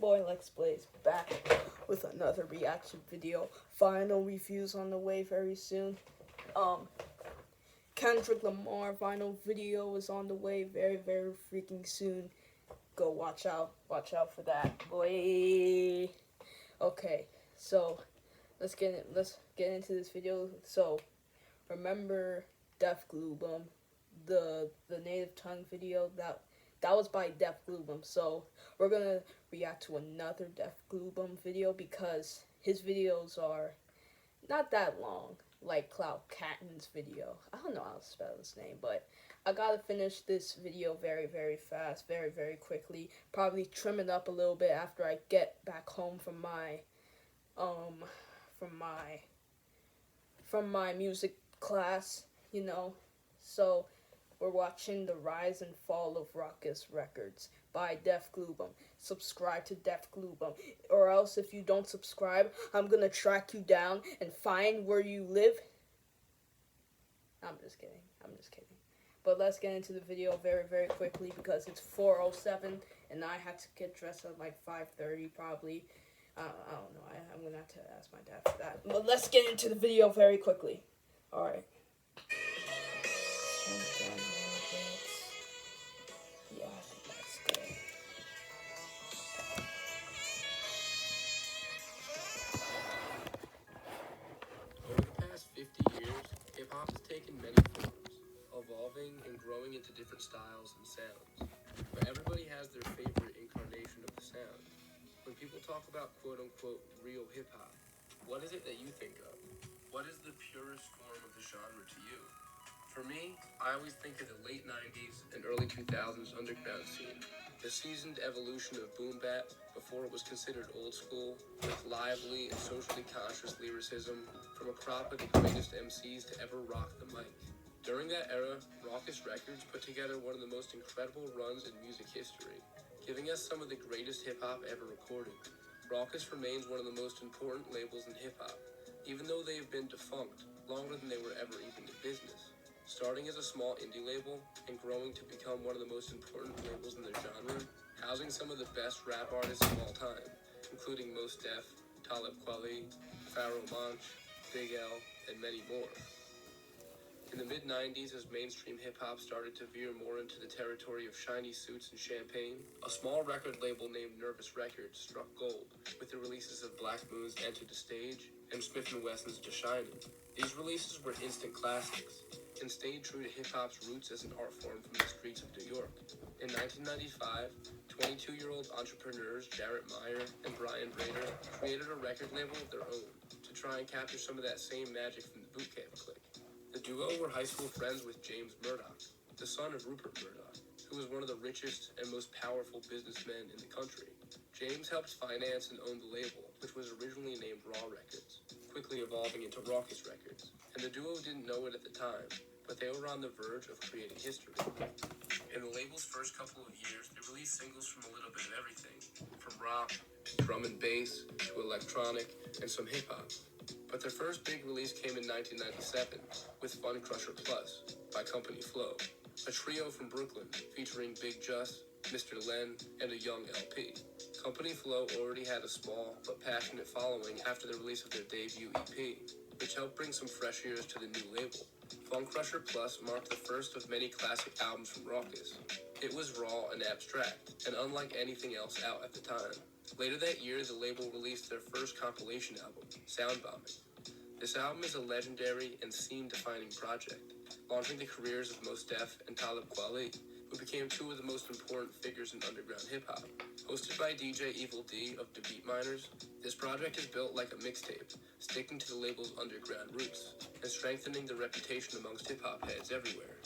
boy Lex Blaze back with another reaction video. Final reviews on the way very soon. Kendrick Lamar final video is on the way very freaking soon. Go watch out for that, boy. Okay, so let's get into this video. So remember Def Glue Bum, the native tongue video that was by Def Glue Bum. So we're gonna react to another Def Glue Bum video because his videos are not that long, like Cloud Catton's video. I don't know how to spell his name, but I gotta finish this video very fast, very quickly. Probably trim it up a little bit after I get back home from my music class, you know. So we're watching The Rise and Fall of Rawkus Records by Def Glue Bum. Subscribe to Def Glue Bum, or else if you don't subscribe, I'm gonna track you down and find where you live. I'm just kidding. But let's get into the video very quickly because it's 4:07 and I had to get dressed at like 5:30 probably. I don't know. I'm gonna have to ask my dad for that. But let's get into the video very quickly. All right. Yeah, I think that's good. Over the past 50 years, hip-hop has taken many forms, evolving and growing into different styles and sounds. But everybody has their favorite incarnation of the sound. When people talk about quote-unquote real hip-hop, what is it that you think of? What is the purest form of the genre to you? For me, I always think of the late 90s and early 2000s underground scene. The seasoned evolution of boom bap before it was considered old school, with lively and socially conscious lyricism from a crop of the greatest MCs to ever rock the mic. During that era, Rawkus Records put together one of the most incredible runs in music history, giving us some of the greatest hip-hop ever recorded. Rawkus remains one of the most important labels in hip-hop, even though they have been defunct longer than they were ever even in business. Starting as a small indie label and growing to become one of the most important labels in their genre, housing some of the best rap artists of all time, including Mos Def, Talib Kweli, Pharoah Monch, Big L, and many more. In the mid-90s, as mainstream hip-hop started to veer more into the territory of shiny suits and champagne, a small record label named Nervous Records struck gold with the releases of Black Moon's Enter the Stage and Smith & Wesson's Da Shinin'. These releases were instant classics and stayed true to hip-hop's roots as an art form from the streets of New York. In 1995, 22-year-old entrepreneurs Jarrett Meyer and Brian Rader created a record label of their own to try and capture some of that same magic from the boot camp clique. The duo were high school friends with James Murdoch, the son of Rupert Murdoch, who was one of the richest and most powerful businessmen in the country. James helped finance and own the label, which was originally named Raw Records, quickly evolving into Rawkus Records. And the duo didn't know it at the time, but they were on the verge of creating history. In the label's first couple of years, they released singles from a little bit of everything, from rock, drum and bass, to electronic, and some hip-hop. But their first big release came in 1997 with Fun Crusher Plus by Company Flow, a trio from Brooklyn featuring Big Just, Mr. Len, and a young LP. Company Flow already had a small but passionate following after the release of their debut EP, which helped bring some fresh ears to the new label. Fun Crusher Plus marked the first of many classic albums from Rawkus. It was raw and abstract, and unlike anything else out at the time. Later that year, the label released their first compilation album, Soundbombing. This album is a legendary and scene-defining project, launching the careers of Mos Def and Talib Kweli, who became two of the most important figures in underground hip-hop. Hosted by DJ Evil D of the Beatminers, this project is built like a mixtape, sticking to the label's underground roots, and strengthening the reputation amongst hip-hop heads everywhere.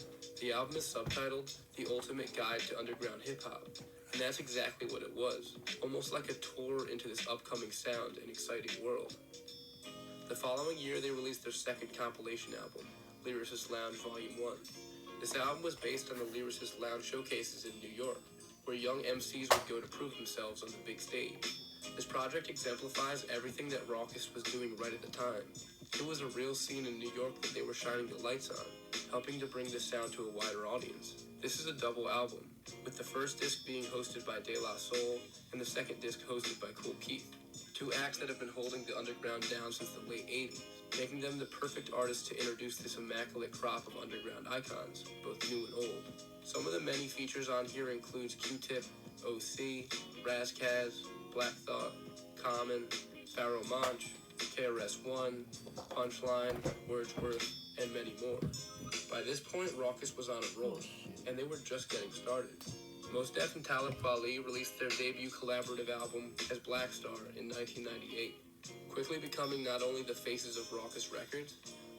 The album is subtitled The Ultimate Guide to Underground Hip-Hop, and that's exactly what it was, almost like a tour into this upcoming sound and exciting world. The following year, they released their second compilation album, Lyricist Lounge Volume 1. This album was based on the Lyricist Lounge showcases in New York, where young MCs would go to prove themselves on the big stage. This project exemplifies everything that Rawkus was doing right at the time. It was a real scene in New York that they were shining the lights on, helping to bring the sound to a wider audience. This is a double album, with the first disc being hosted by De La Soul and the second disc hosted by Cool Keith, two acts that have been holding the underground down since the late 80s, making them the perfect artists to introduce this immaculate crop of underground icons, both new and old. Some of the many features on here includes Q-Tip, OC, Razkaz, Black Thought, Common, Pharoah Monch, KRS-One, Punchline, Wordsworth, and many more. By this point, Rawkus was on a roll, and they were just getting started. Mos Def and Talib Kweli released their debut collaborative album as Black Star in 1998, quickly becoming not only the faces of Rawkus Records,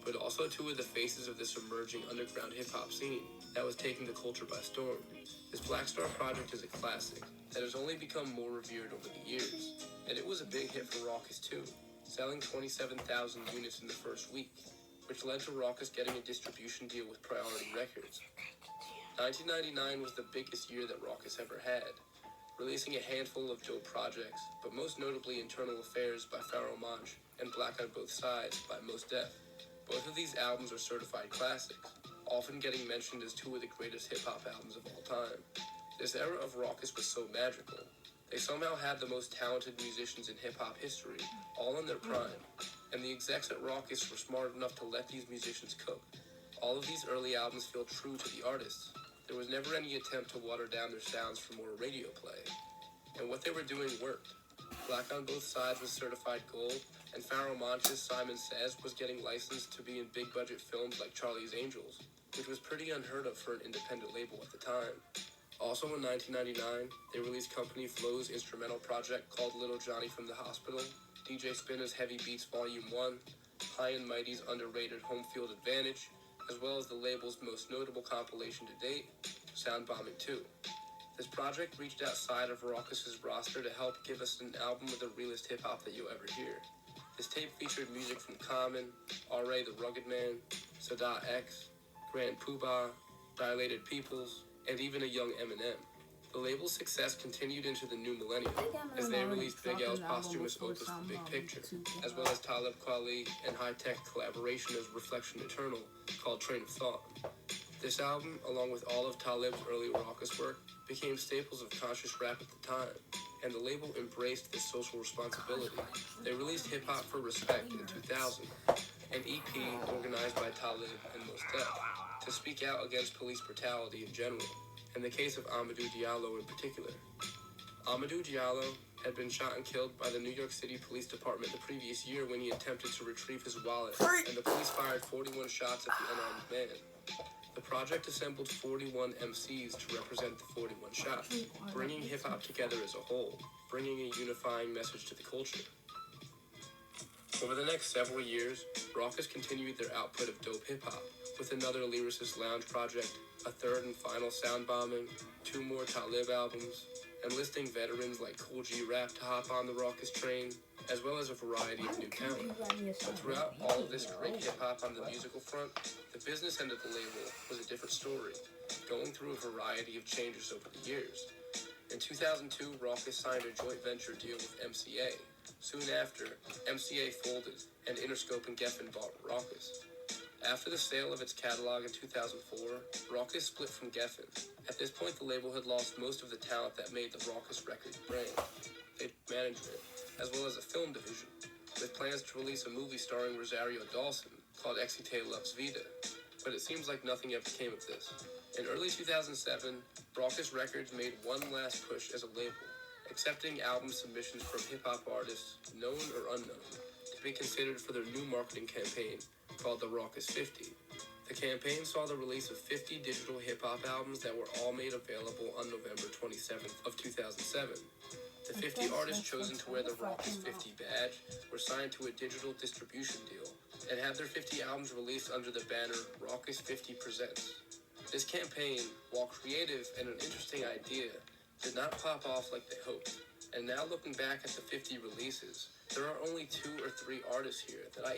but also two of the faces of this emerging underground hip-hop scene that was taking the culture by storm. This Black Star project is a classic that has only become more revered over the years, and it was a big hit for Rawkus too, selling 27,000 units in the first week, which led to Rawkus getting a distribution deal with Priority Records. 1999 was the biggest year that Rawkus ever had, releasing a handful of dope projects, but most notably Internal Affairs by Pharoah Monch and Black on Both Sides by Mos Def. Both of these albums are certified classics, often getting mentioned as two of the greatest hip-hop albums of all time. This era of Rawkus was so magical. They somehow had the most talented musicians in hip-hop history, all in their prime, and the execs at Rawkus were smart enough to let these musicians cook. All of these early albums feel true to the artists. There was never any attempt to water down their sounds for more radio play. And what they were doing worked. Black on Both Sides was certified gold, and Pharoah Monch's Simon Says was getting licensed to be in big-budget films like Charlie's Angels, which was pretty unheard of for an independent label at the time. Also in 1999, they released Company Flow's instrumental project called Little Johnny from the Hospital, DJ Spinna's Heavy Beats Volume 1, High and Mighty's underrated Home Field Advantage, as well as the label's most notable compilation to date, Sound Bombing 2. This project reached outside of Rawkus' roster to help give us an album with the realest hip-hop that you'll ever hear. This tape featured music from Common, R.A. the Rugged Man, Sadat X, Grand Poobah, Dilated Peoples, and even a young Eminem. The label's success continued into the new millennium, as they released Big L's posthumous opus The Big Picture, as well as Talib Kweli and high-tech collaboration as Reflection Eternal, called Train of Thought. This album, along with all of Talib's early Rawkus work, became staples of conscious rap at the time, and the label embraced this social responsibility. They released Hip Hop for Respect in 2000, an EP organized by Talib and Mos Def, to speak out against police brutality in general, in the case of Amadou Diallo in particular. Amadou Diallo had been shot and killed by the New York City Police Department the previous year when he attempted to retrieve his wallet, and the police fired 41 shots at the unarmed man. The project assembled 41 MCs to represent the 41 shots, bringing hip-hop together as a whole, bringing a unifying message to the culture. Over the next several years, Rawkus continued their output of dope hip-hop, with another Lyricist Lounge project, a third and final Sound Bombing, 2 more Talib albums, enlisting veterans like Kool G Rap to hop on the Rawkus train, as well as a variety of new talent. But throughout all of this great hip-hop on the musical front, the business end of the label was a different story, going through a variety of changes over the years. In 2002, Rawkus signed a joint venture deal with MCA. Soon after, MCA folded, and Interscope and Geffen bought Rawkus. After the sale of its catalog in 2004, Rawkus split from Geffen. At this point, the label had lost most of the talent that made the Rawkus Records brand. They had management, as well as a film division, with plans to release a movie starring Rosario Dawson called Excite Loves Vida, but it seems like nothing ever came of this. In early 2007, Rawkus Records made one last push as a label, accepting album submissions from hip-hop artists, known or unknown, to be considered for their new marketing campaign called the Rawkus 50. The campaign saw the release of 50 digital hip-hop albums that were all made available on November 27th of 2007. The 50 artists chosen to wear the Rawkus 50 badge were signed to a digital distribution deal and had their 50 albums released under the banner Rawkus 50 Presents. This campaign, while creative and an interesting idea, did not pop off like they hoped. And now looking back at the 50 releases, there are only 2 or 3 artists here that I